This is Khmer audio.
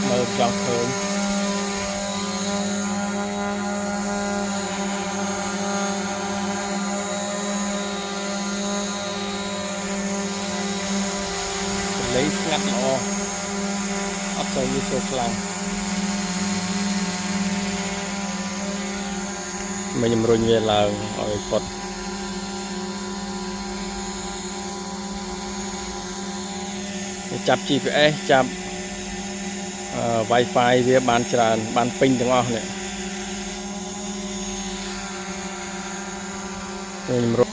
មើលចង់ឃើញលេងស្ងាត់ល្អអត់សូវមានសូរខ្លាំងមិនជំរុញវាឡើងឲ្យគាត់ចាប់ GPS ចាប់ Wi-Fi វាបានច្រើនបានពេញទាំងអស់នេះខ្ញុំ